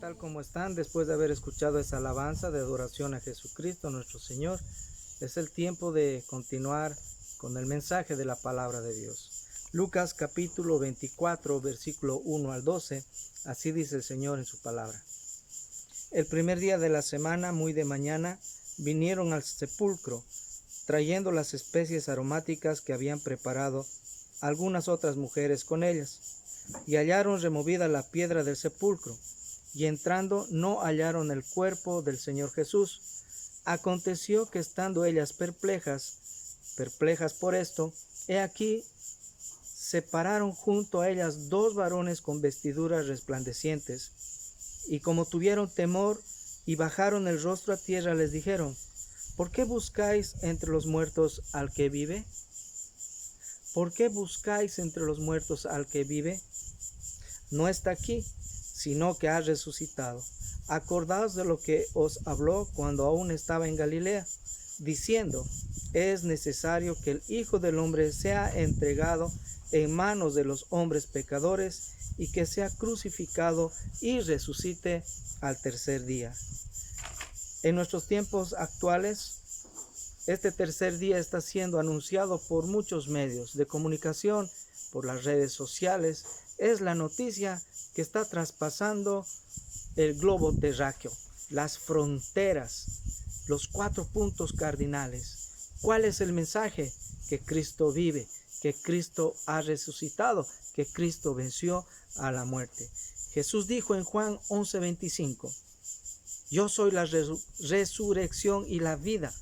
tal? ¿Cómo están? Después de haber escuchado esa alabanza de adoración a Jesucristo, nuestro Señor, es el tiempo de continuar con el mensaje de la palabra de Dios. Lucas capítulo 24, versículo 1 al 12, así dice el Señor en su palabra. El primer día de la semana, muy de mañana, vinieron al sepulcro, trayendo las especies aromáticas que habían preparado algunas otras mujeres con ellas, y hallaron removida la piedra del sepulcro, y entrando no hallaron el cuerpo del Señor Jesús. Aconteció que estando ellas perplejas por esto, he aquí se pararon junto a ellas dos varones con vestiduras resplandecientes, y como tuvieron temor y bajaron el rostro a tierra, les dijeron: ¿por qué buscáis entre los muertos al que vive? ¿Por qué buscáis entre los muertos al que vive? No está aquí, sino que ha resucitado. Acordaos de lo que os habló cuando aún estaba en Galilea, diciendo: es necesario que el Hijo del Hombre sea entregado en manos de los hombres pecadores, y que sea crucificado y resucite al tercer día. En nuestros tiempos actuales, este tercer día está siendo anunciado por muchos medios de comunicación, por las redes sociales. Es la noticia que está traspasando el globo terráqueo, las fronteras, los 4 puntos cardinales. ¿Cuál es el mensaje? Que Cristo vive, que Cristo ha resucitado, que Cristo venció a la muerte. Jesús dijo en Juan 11:25, yo soy la resurrección y la vida.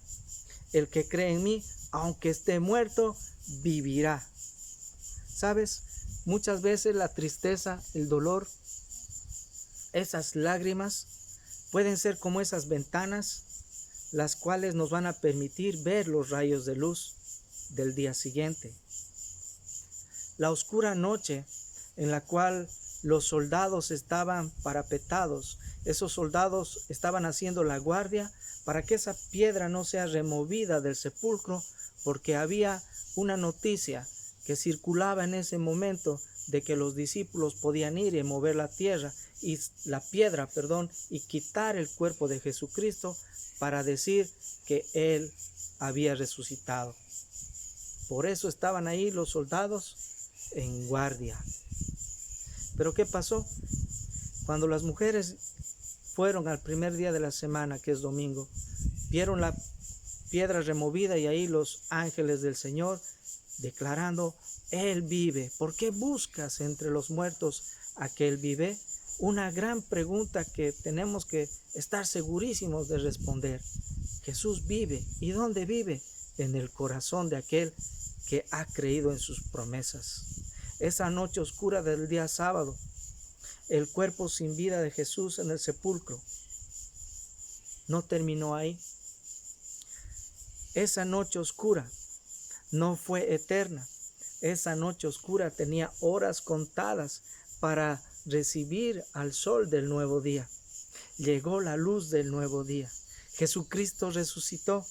El que cree en mí, aunque esté muerto, vivirá. ¿Sabes? Muchas veces la tristeza, el dolor, esas lágrimas pueden ser como esas ventanas, las cuales nos van a permitir ver los rayos de luz del día siguiente. La oscura noche en la cual los soldados estaban parapetados, esos soldados estaban haciendo la guardia para que esa piedra no sea removida del sepulcro, porque había una noticia que circulaba en ese momento de que los discípulos podían ir y mover la piedra, y quitar el cuerpo de Jesucristo para decir que Él había resucitado. Por eso estaban ahí los soldados en guardia. Pero ¿qué pasó? Cuando las mujeres fueron al primer día de la semana, que es domingo, vieron la piedra removida y ahí los ángeles del Señor declarando: Él vive. ¿Por qué buscas entre los muertos a que Él vive? Una gran pregunta que tenemos que estar segurísimos de responder. Jesús vive. ¿Y dónde vive? En el corazón de aquel que ha creído en sus promesas. Esa noche oscura del día sábado, el cuerpo sin vida de Jesús en el sepulcro no terminó ahí. Esa noche oscura no fue eterna. Esa noche oscura tenía horas contadas para recibir al sol del nuevo día. Llegó la luz del nuevo día. Jesucristo resucitó.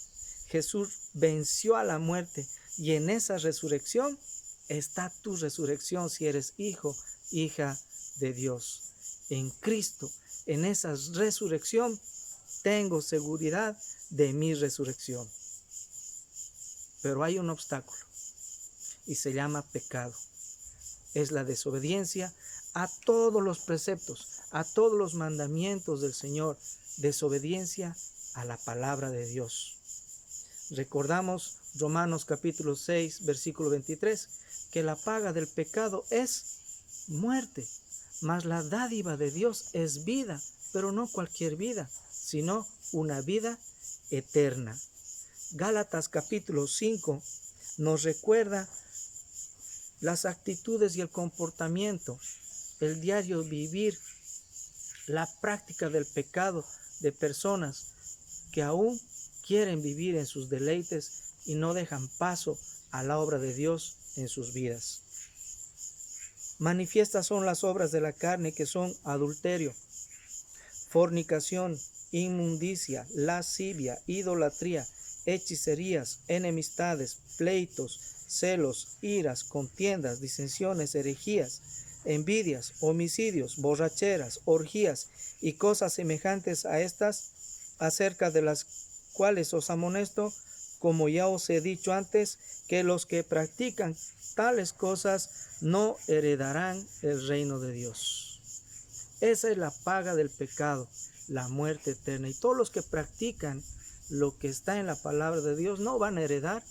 Jesús venció a la muerte, y en esa resurrección está tu resurrección si eres hijo, hija de Dios. En Cristo, en esa resurrección, tengo seguridad de mi resurrección. Pero hay un obstáculo y se llama pecado. Es la desobediencia a todos los preceptos, a todos los mandamientos del Señor, desobediencia a la palabra de Dios. Recordamos Romanos capítulo 6, versículo 23, que la paga del pecado es muerte, mas la dádiva de Dios es vida, pero no cualquier vida, sino una vida eterna. Gálatas capítulo 5 nos recuerda las actitudes y el comportamiento, el diario vivir, la práctica del pecado de personas que aún quieren vivir en sus deleites y no dejan paso a la obra de Dios en sus vidas. Manifiestas son las obras de la carne, que son adulterio, fornicación, inmundicia, lascivia, idolatría, hechicerías, enemistades, pleitos, celos, iras, contiendas, disensiones, herejías, envidias, homicidios, borracheras, orgías y cosas semejantes a estas, acerca de las cuales os amonesto, como ya os he dicho antes, que los que practican tales cosas no heredarán el reino de Dios. Esa es la paga del pecado, la muerte eterna. Y todos los que practican lo que está en la palabra de Dios no van a heredar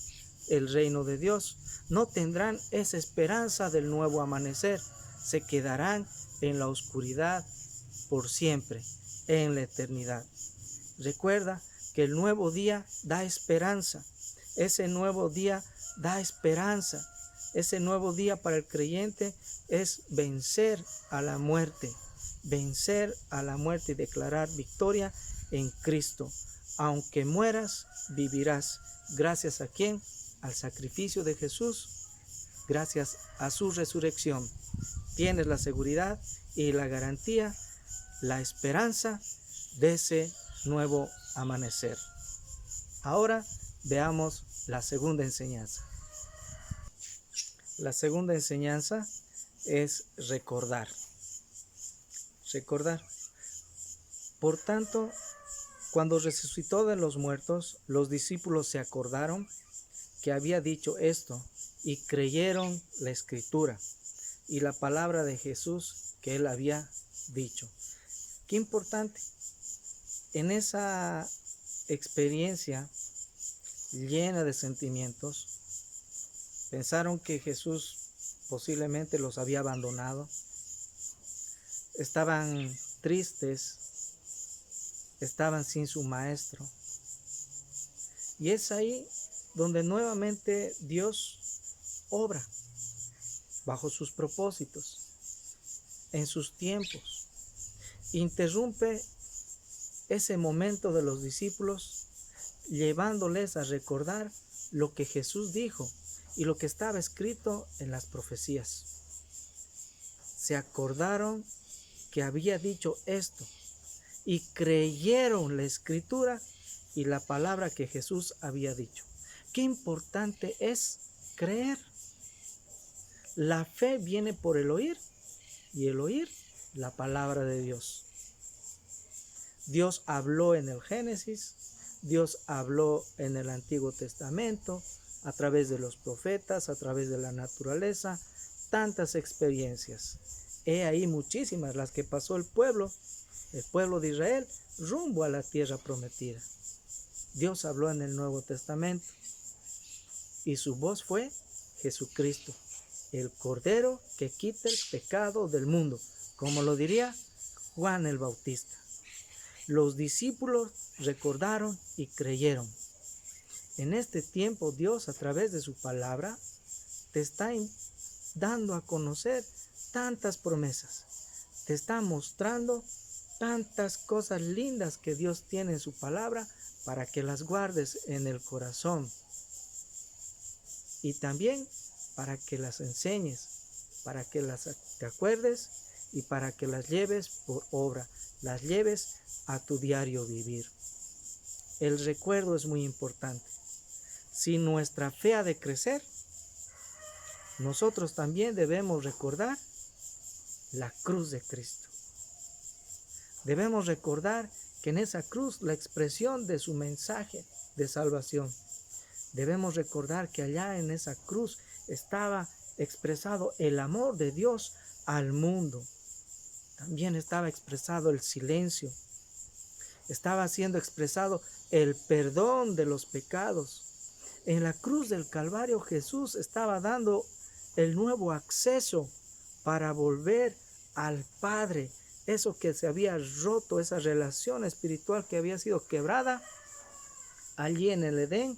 el reino de Dios. No tendrán esa esperanza del nuevo amanecer. Se quedarán en la oscuridad por siempre, en la eternidad. Recuerda que el nuevo día da esperanza. Ese nuevo día da esperanza. Ese nuevo día para el creyente es vencer a la muerte. Vencer a la muerte y declarar victoria en Cristo. Aunque mueras, vivirás. ¿Gracias a quién? Al sacrificio de Jesús. Gracias a su resurrección. Tienes la seguridad y la garantía, la esperanza de ese nuevo amanecer. Ahora veamos la segunda enseñanza. La segunda enseñanza es recordar. Recordar. Por tanto, cuando resucitó de los muertos, los discípulos se acordaron que había dicho esto y creyeron la escritura y la palabra de Jesús que él había dicho. Qué importante. En esa experiencia llena de sentimientos, pensaron que Jesús posiblemente los había abandonado. Estaban tristes, estaban sin su maestro. Y es ahí donde nuevamente Dios obra bajo sus propósitos, en sus tiempos. Interrumpe ese momento de los discípulos, llevándoles a recordar lo que Jesús dijo y lo que estaba escrito en las profecías. Se acordaron que había dicho esto y creyeron la escritura y la palabra que Jesús había dicho. Qué importante es creer. La fe viene por el oír y el oír la palabra de Dios. Dios habló en el Génesis, Dios habló en el Antiguo Testamento, a través de los profetas, a través de la naturaleza, tantas experiencias. He ahí muchísimas las que pasó el pueblo de Israel, rumbo a la tierra prometida. Dios habló en el Nuevo Testamento y su voz fue Jesucristo, el Cordero que quita el pecado del mundo, como lo diría Juan el Bautista. Los discípulos recordaron y creyeron. En este tiempo Dios, a través de su palabra, te está dando a conocer tantas promesas. Te está mostrando tantas cosas lindas que Dios tiene en su palabra para que las guardes en el corazón. Y también para que las enseñes, para que te acuerdes y para que las lleves por obra, las lleves a tu diario vivir. El recuerdo es muy importante. Si nuestra fe ha de crecer, nosotros también debemos recordar la cruz de Cristo. Debemos recordar que en esa cruz la expresión de su mensaje de salvación. Debemos recordar que allá en esa cruz estaba expresado el amor de Dios al mundo. También estaba expresado el silencio. Estaba siendo expresado el perdón de los pecados. En la cruz del Calvario Jesús estaba dando el nuevo acceso para volver al Padre. Eso que se había roto, esa relación espiritual que había sido quebrada allí en el Edén,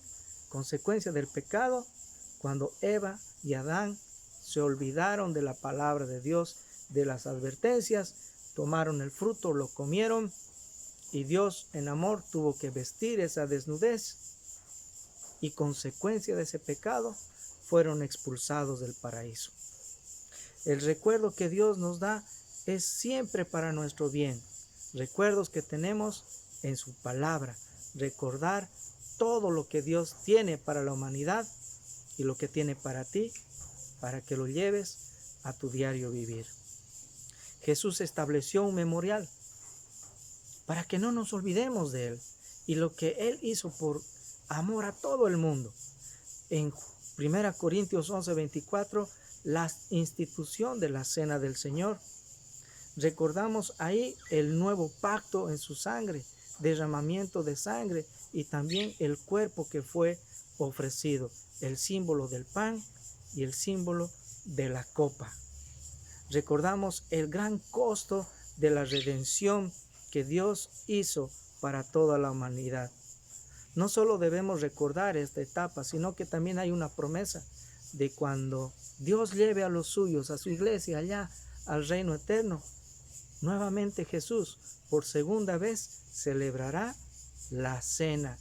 consecuencia del pecado, cuando Eva y Adán se olvidaron de la palabra de Dios, de las advertencias, tomaron el fruto, lo comieron y Dios en amor tuvo que vestir esa desnudez y consecuencia de ese pecado fueron expulsados del paraíso. El recuerdo que Dios nos da es siempre para nuestro bien. Recuerdos que tenemos en su palabra. Recordar todo lo que Dios tiene para la humanidad y lo que tiene para ti, para que lo lleves a tu diario vivir. Jesús estableció un memorial para que no nos olvidemos de Él y lo que Él hizo por amor a todo el mundo. En 1 Corintios 11:24, la institución de la Cena del Señor. Recordamos ahí el nuevo pacto en su sangre, derramamiento de sangre y también el cuerpo que fue ofrecido, el símbolo del pan y el símbolo de la copa. Recordamos el gran costo de la redención que Dios hizo para toda la humanidad. No solo debemos recordar esta etapa, sino que también hay una promesa de cuando Dios lleve a los suyos, a su iglesia allá, al reino eterno. Nuevamente Jesús, por segunda vez, celebrará la cena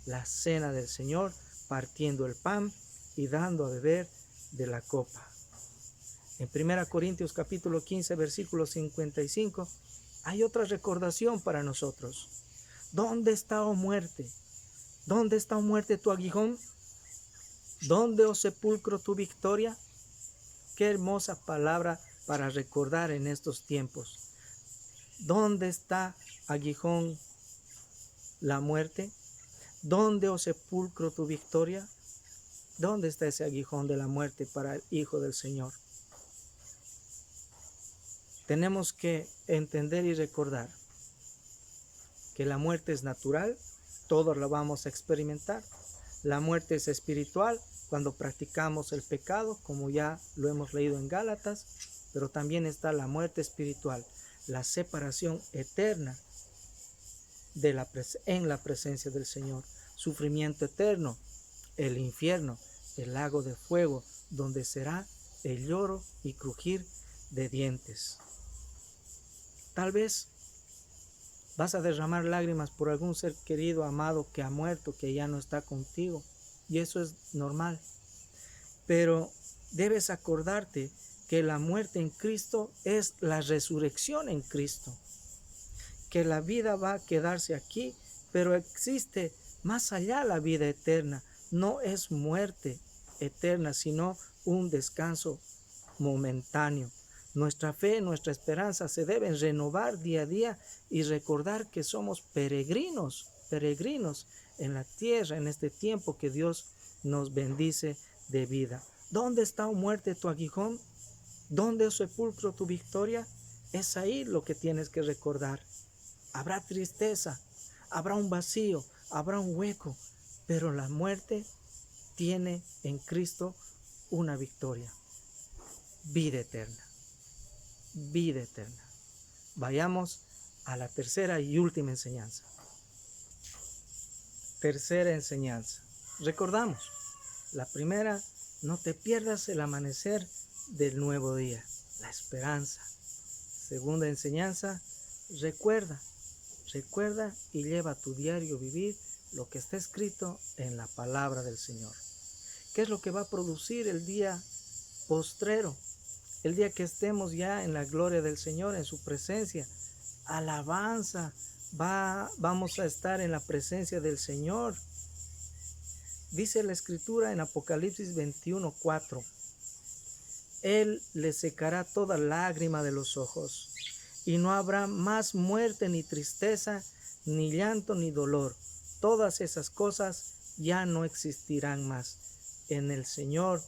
del Señor, partiendo el pan y dando a beber de la copa. En 1 Corintios capítulo 15, versículo 55, hay otra recordación para nosotros. ¿Dónde está, oh muerte? ¿Dónde está, oh muerte, tu aguijón? ¿Dónde, oh sepulcro, tu victoria? Qué hermosa palabra para recordar en estos tiempos. ¿Dónde está, aguijón, la muerte? ¿Dónde, oh sepulcro, tu victoria? ¿Dónde está ese aguijón de la muerte para el Hijo del Señor? Tenemos que entender y recordar que la muerte es natural, todos la vamos a experimentar. La muerte es espiritual cuando practicamos el pecado, como ya lo hemos leído en Gálatas, pero también está la muerte espiritual, la separación eterna en la presencia del Señor, sufrimiento eterno, el infierno, el lago de fuego, donde será el lloro y crujir de dientes. Tal vez vas a derramar lágrimas por algún ser querido, amado, que ha muerto, que ya no está contigo, y eso es normal. Pero debes acordarte que la muerte en Cristo es la resurrección en Cristo, que la vida va a quedarse aquí, pero existe más allá la vida eterna. No es muerte eterna, sino un descanso momentáneo. Nuestra fe, nuestra esperanza se deben renovar día a día y recordar que somos peregrinos en la tierra, en este tiempo que Dios nos bendice de vida. ¿Dónde está, oh muerte, tu aguijón? ¿Dónde, oh sepulcro, tu victoria? Es ahí lo que tienes que recordar. Habrá tristeza, habrá un vacío, habrá un hueco, pero la muerte tiene en Cristo una victoria. Vida eterna. Vida eterna. Vayamos a la tercera y última enseñanza. Tercera enseñanza. Recordamos, la primera, no te pierdas el amanecer del nuevo día, la esperanza. Segunda enseñanza, recuerda y lleva a tu diario vivir lo que está escrito en la palabra del Señor. ¿Qué es lo que va a producir el día postrero? El día que estemos ya en la gloria del Señor, en su presencia, alabanza, vamos a estar en la presencia del Señor. Dice la Escritura en Apocalipsis 21:4, Él le secará toda lágrima de los ojos, y no habrá más muerte, ni tristeza, ni llanto, ni dolor. Todas esas cosas ya no existirán más. En el Señor,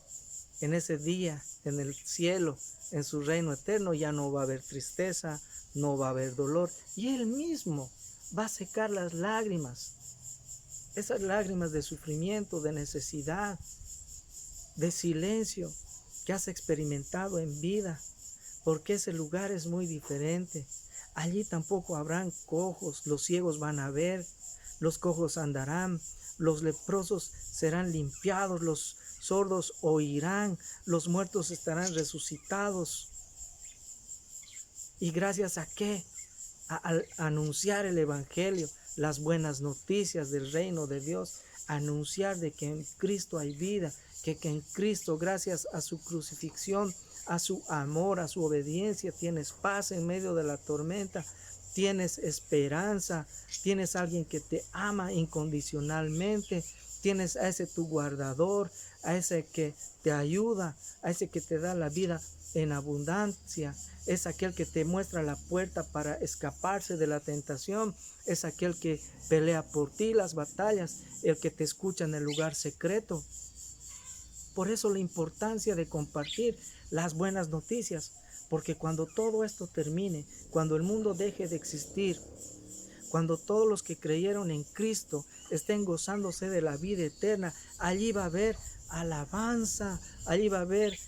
en ese día, en el cielo, en su reino eterno, ya no va a haber tristeza, no va a haber dolor, y Él mismo va a secar las lágrimas, esas lágrimas de sufrimiento, de necesidad, de silencio que has experimentado en vida, porque ese lugar es muy diferente. Allí tampoco habrán cojos, los ciegos van a ver, los cojos andarán, los leprosos serán limpiados, los sordos oirán, los muertos estarán resucitados. ¿Y gracias a qué? Al anunciar el Evangelio, las buenas noticias del reino de Dios, anunciar de que en Cristo hay vida, que en Cristo, gracias a su crucifixión, a su amor, a su obediencia, tienes paz en medio de la tormenta, tienes esperanza, tienes alguien que te ama incondicionalmente, tienes a ese tu guardador, a ese que te ayuda, a ese que te da la vida en abundancia. Es aquel que te muestra la puerta para escaparse de la tentación. Es aquel que pelea por ti las batallas, el que te escucha en el lugar secreto. Por eso la importancia de compartir las buenas noticias, porque cuando todo esto termine, cuando el mundo deje de existir, cuando todos los que creyeron en Cristo estén gozándose de la vida eterna, allí va a haber alabanza, allí va a haber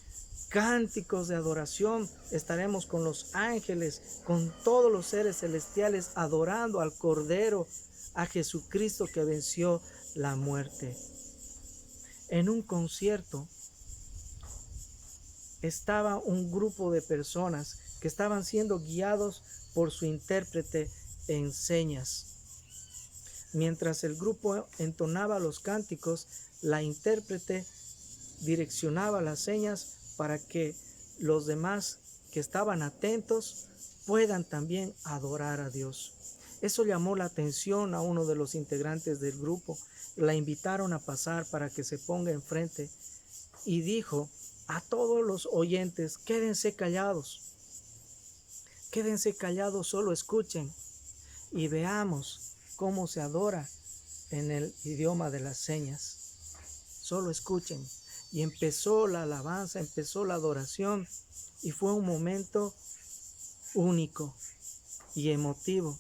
cánticos de adoración. Estaremos con los ángeles, con todos los seres celestiales, adorando al Cordero, a Jesucristo que venció la muerte. En un concierto estaba un grupo de personas que estaban siendo guiados por su intérprete en señas. Mientras el grupo entonaba los cánticos, la intérprete direccionaba las señas para que los demás que estaban atentos puedan también adorar a Dios. Eso llamó la atención a uno de los integrantes del grupo. La invitaron a pasar para que se ponga enfrente y dijo a todos los oyentes: quédense callados, solo escuchen y veamos cómo se adora en el idioma de las señas. Solo escuchen. Y empezó la alabanza, empezó la adoración, y fue un momento único y emotivo,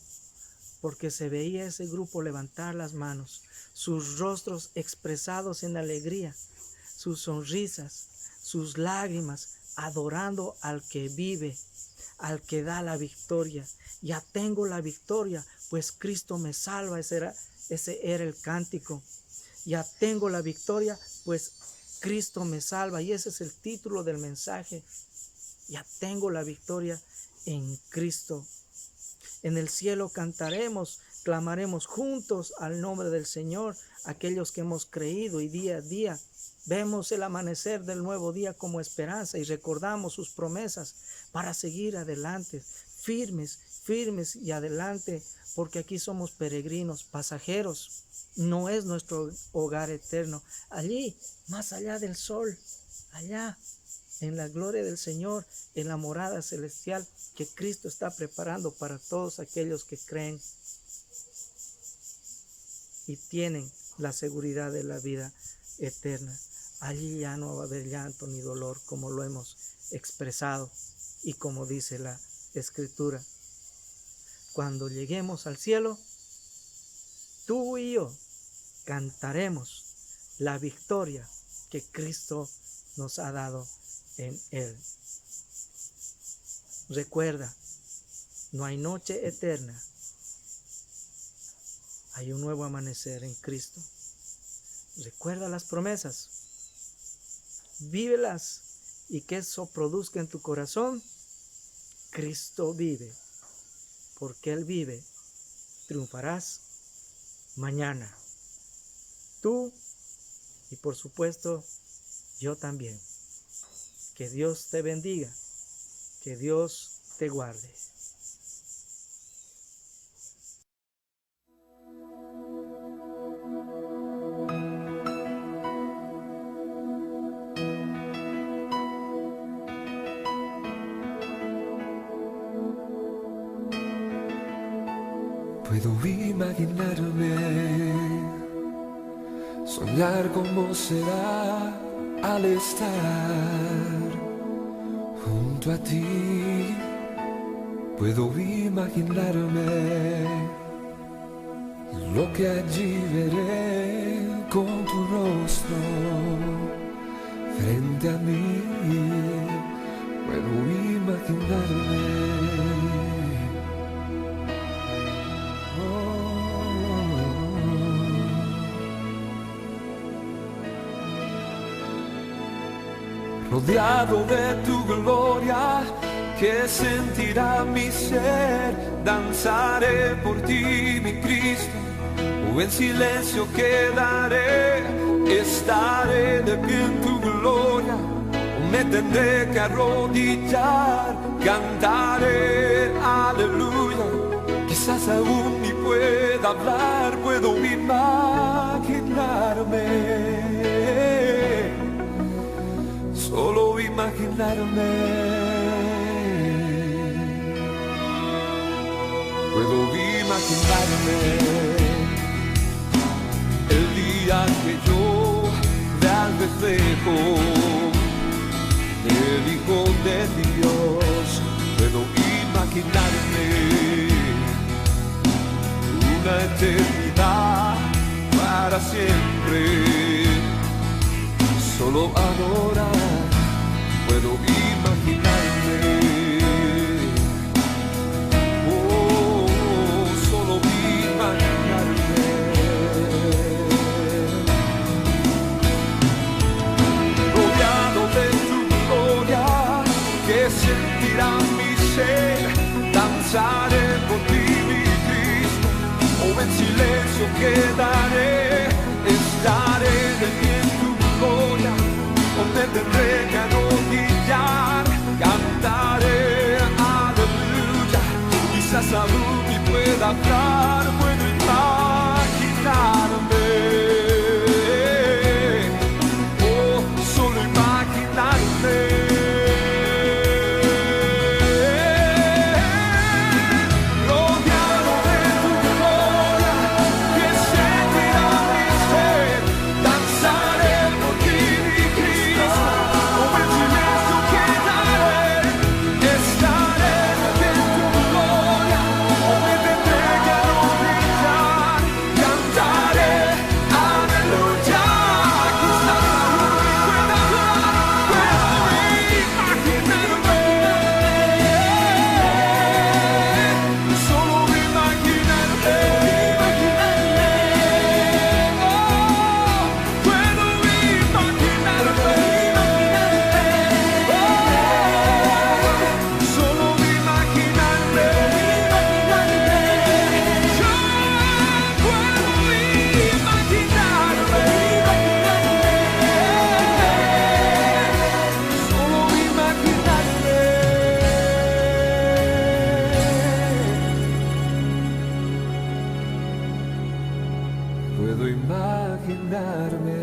porque se veía ese grupo levantar las manos, sus rostros expresados en alegría, sus sonrisas, sus lágrimas, adorando al que vive, al que da la victoria. Ya tengo la victoria, pues Cristo me salva. Ese era el cántico. Ya tengo la victoria, pues Cristo me salva. Y ese es el título del mensaje. Ya tengo la victoria en Cristo. En el cielo cantaremos, clamaremos juntos al nombre del Señor, aquellos que hemos creído, y día a día vemos el amanecer del nuevo día como esperanza y recordamos sus promesas para seguir adelante, firmes y adelante, porque aquí somos peregrinos, pasajeros. No es nuestro hogar eterno. Allí, más allá del sol, allá en la gloria del Señor, en la morada celestial que Cristo está preparando para todos aquellos que creen y tienen la seguridad de la vida eterna. Allí ya no va a haber llanto ni dolor, como lo hemos expresado y como dice la Escritura. Cuando lleguemos al cielo, tú y yo cantaremos la victoria que Cristo nos ha dado en Él. Recuerda, no hay noche eterna, hay un nuevo amanecer en Cristo. Recuerda las promesas, vívelas, y que eso produzca en tu corazón: Cristo vive. Porque Él vive, triunfarás mañana. Tú y por supuesto yo también. Que Dios te bendiga, que Dios te guarde. Puedo imaginarme, soñar cómo será al estar junto a ti. Puedo imaginarme lo que allí veré con tu rostro frente a mí. Puedo imaginarme. Rodeado de tu gloria, que sentirá mi ser, danzaré por ti, mi Cristo, o en silencio quedaré, estaré de pie en tu gloria, o me tendré que arrodillar, cantaré aleluya, quizás aún ni pueda hablar, puedo imaginarme imaginarme, puedo imaginarme el día que yo vea al reflejo del Hijo de Dios. Puedo imaginarme una eternidad para siempre, solo adorar. Puedo imaginarme, oh, solo imaginarme, rodeado de tu gloria, que sentirá mi ser, danzaré por ti, mi Cristo, o en silencio quedaré, estaré de ti en tu gloria, donde tendré que arrodillar, cantaré aleluya, quizás aún ni pueda hablar, puedo imaginarme, oh, solo imaginarme, rodeado de tu gloria, que sentirá mi ser, danzaré por ti, mi Cristo, como en silencio quedaré, estaré en tu gloria, donde tendré que arrodillar, cantaré aleluya, quizás aún ni pueda hablar, puedo imaginarme, solo imaginarme, oh, puedo imaginarme, solo imaginarme, yo puedo imaginarme, solo imaginarme. Puedo imaginarme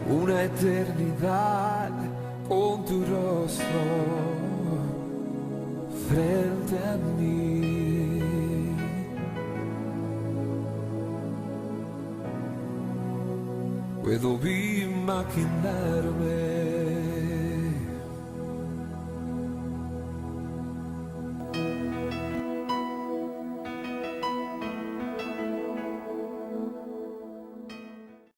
una eternidad con tu rostro frente a mí. Puedo imaginarme